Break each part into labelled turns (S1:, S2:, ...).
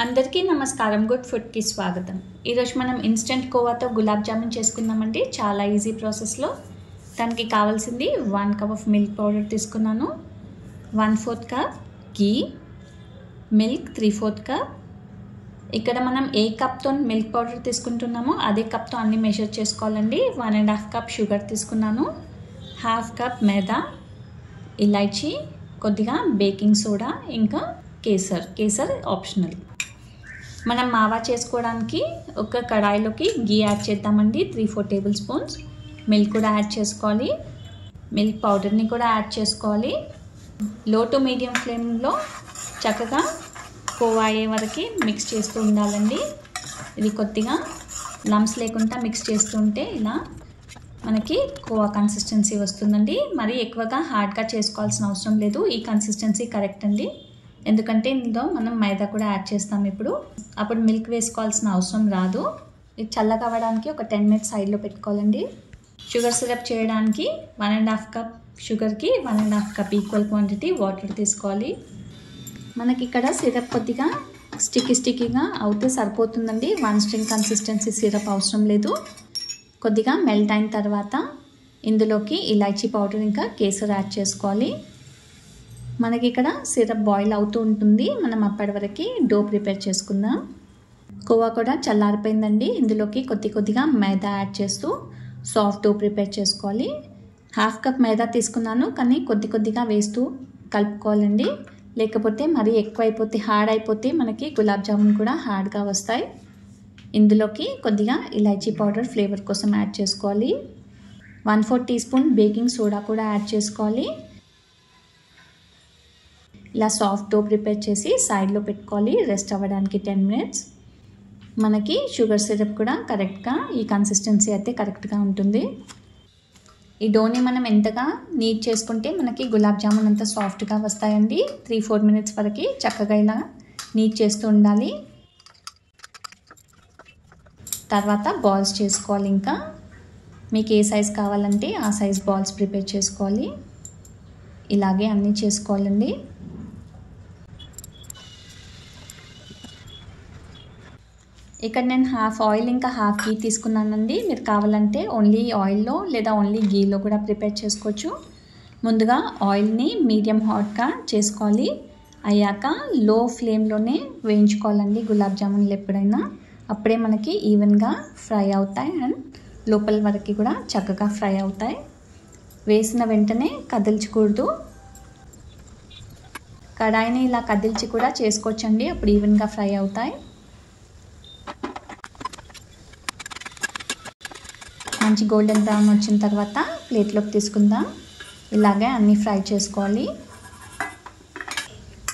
S1: అందరికీ నమస్కారం. గుడ్ ఫుడ్కి స్వాగతం. ఈరోజు మనం ఇన్స్టెంట్ కోవాతో గులాబ్ జామున్ చేసుకుందామండి. చాలా ఈజీ ప్రాసెస్లో. దానికి కావాల్సింది 1 కప్ ఆఫ్ మిల్క్ పౌడర్ తీసుకున్నాను, 1/4 కప్ ఘీ, మిల్క్ 3/4 కప్. ఇక్కడ మనం ఏ కప్తో మిల్క్ పౌడర్ తీసుకుంటున్నామో అదే కప్తో అన్ని మెజర్ చేసుకోవాలండి. 1.5 కప్ షుగర్ తీసుకున్నాను, 1/2 కప్ మైదా, ఇలాచీ, కొద్దిగా బేకింగ్ సోడా, ఇంకా కేసర్ ఆప్షనల్. మనం మావా చేసుకోవడానికి ఒక కడాయిలోకి ఘీ యాడ్ చేద్దామండి, 3-4 టేబుల్ స్పూన్స్. మిల్క్ కూడా యాడ్ చేసుకోవాలి, మిల్క్ పౌడర్ని కూడా యాడ్ చేసుకోవాలి. లో టు మీడియం ఫ్లేమ్లో చక్కగా కోవా అయ్యే వరకు మిక్స్ చేస్తూ ఉండాలండి. ఇది కొద్దిగా లంప్స్ లేకుండా మిక్స్ చేస్తుంటే ఇలా మనకి కోవా కన్సిస్టెన్సీ వస్తుందండి. మరి ఎక్కువగా హార్డ్గా చేసుకోవాల్సిన అవసరం లేదు. ఈ కన్సిస్టెన్సీ కరెక్ట్ అండి. ఎందుకంటే ఇందులో మనం మైదా కూడా యాడ్ చేస్తాం ఇప్పుడు. అప్పుడు మిల్క్ వేసుకోవాల్సిన అవసరం రాదు. ఇది చల్లగా అవ్వడానికి ఒక 10 మినిట్స్ సైడ్లో పెట్టుకోవాలండి. షుగర్ సిరప్ చేయడానికి 1.5 కప్ షుగర్కి 1.5 కప్ ఈక్వల్ క్వాంటిటీ వాటర్ తీసుకోవాలి. మనకి ఇక్కడ సిరప్ కొద్దిగా స్టిక్కీగా అవుతే సరిపోతుందండి. 1 స్ట్రింగ్ కన్సిస్టెన్సీ సిరప్ అవసరం లేదు. కొద్దిగా మెల్ట్ అయిన తర్వాత ఇందులోకి ఇలాచీ పౌడర్ ఇంకా కేసర్ యాడ్ చేసుకోవాలి. మనకి ఇక్కడ సిరప్ బాయిల్ అవుతూ ఉంటుంది. మనం అప్పటి వరకు డో ప్రిపేర్ చేసుకుందాం. కోవా కూడా చల్లారిపోయిందండి. ఇందులోకి కొద్దిగా మైదా యాడ్ చేస్తూ సాఫ్ట్ డో ప్రిపేర్ చేసుకోవాలి. 1/2 కప్ మైదా తీసుకున్నాను, కానీ కొద్దిగా వేస్తూ కలుపుకోవాలండి. లేకపోతే మరీ ఎక్కువ అయిపోతే హార్డ్ అయిపోతే మనకి గులాబ్ జామున్ కూడా హార్డ్గా వస్తాయి. ఇందులోకి కొద్దిగా ఇలాచీ పౌడర్ ఫ్లేవర్ కోసం యాడ్ చేసుకోవాలి. 1/4 టీ స్పూన్ బేకింగ్ సోడా కూడా యాడ్ చేసుకోవాలి. ఇలా సాఫ్ట్ డో ప్రిపేర్ చేసి సైడ్లో పెట్టుకోవాలి రెస్ట్ అవ్వడానికి 10 మినిట్స్. మనకి షుగర్ సిరప్ కూడా కరెక్ట్గా ఈ కన్సిస్టెన్సీ అయితే కరెక్ట్గా ఉంటుంది. ఈ డోని మనం ఎంతగా నీట్ చేసుకుంటే మనకి గులాబ్ జామున్ అంతా సాఫ్ట్గా వస్తాయండి. 3-4 మినిట్స్ వరకు చక్కగా ఇలా నీట్ చేస్తూ ఉండాలి. తర్వాత బాల్స్ చేసుకోవాలి. ఇంకా మీకు ఏ సైజ్ కావాలంటే ఆ సైజ్ బాల్స్ ప్రిపేర్ చేసుకోవాలి. ఇలాగే అన్నీ చేసుకోవాలండి. ఇక్కడ నేను 1/2 ఆయిల్ ఇంకా 1/2 ఘీ తీసుకున్నానండి. మీరు కావాలంటే ఓన్లీ ఆయిల్లో లేదా ఓన్లీ ఘీలో కూడా ప్రిపేర్ చేసుకోవచ్చు. ముందుగా ఆయిల్ని మీడియం హాట్గా చేసుకోవాలి. అయ్యాక లో ఫ్లేమ్లోనే వేయించుకోవాలండి గులాబ్ జామున్లు ఎప్పుడైనా. అప్పుడే మనకి ఈవెన్గా ఫ్రై అవుతాయి అండ్ లోపల వరకు కూడా చక్కగా ఫ్రై అవుతాయి. వేసిన వెంటనే కదిల్చకూడదు. కడాయిని ఇలా కదిల్చి కూడా చేసుకోవచ్చండి, అప్పుడు ఈవెన్గా ఫ్రై అవుతాయి. మంచి గోల్డెన్ బ్రౌన్ వచ్చిన తర్వాత ప్లేట్లోకి తీసుకుందాం. ఇలాగే అన్నీ ఫ్రై చేసుకోవాలి.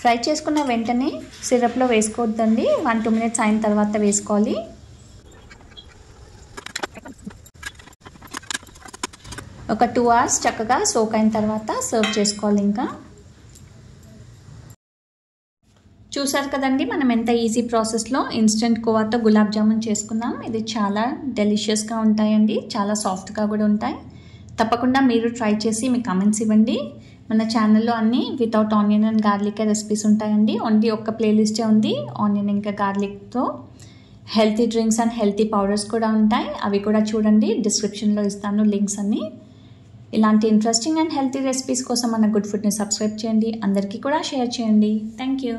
S1: ఫ్రై చేసుకున్న వెంటనే సిరప్లో వేసుకోవద్దండి. 1-2 మినిట్స్ అయిన తర్వాత వేసుకోవాలి. ఒక 2 అవర్స్ చక్కగా సోక్ అయిన తర్వాత సర్వ్ చేసుకోవాలి. ఇంకా చూసారు కదండి, మనం ఎంత ఈజీ ప్రాసెస్లో ఇన్స్టెంట్ కోవాతో గులాబ్ జామున్ చేసుకుందాం. ఇది చాలా డెలిషియస్గా ఉంటాయండి, చాలా సాఫ్ట్గా కూడా ఉంటాయి. తప్పకుండా మీరు ట్రై చేసి మీ కమెంట్స్ ఇవ్వండి. మన ఛానల్లో అన్నీ without onion and garlic recipes ఉంటాయండి. ఓన్లీ ఒక్క ప్లేలిస్టే ఉంది ఆనియన్ ఇంకా గార్లిక్తో. Healthy drinks and healthy powders కూడా ఉంటాయి, అవి కూడా చూడండి. డిస్క్రిప్షన్లో ఇస్తాను లింక్స్ అన్నీ. ఇలాంటి ఇంట్రెస్టింగ్ అండ్ హెల్తీ రెసిపీస్ కోసం మన గుడ్ ఫుడ్ని సబ్స్క్రైబ్ చేయండి. అందరికీ కూడా షేర్ చేయండి. Thank you.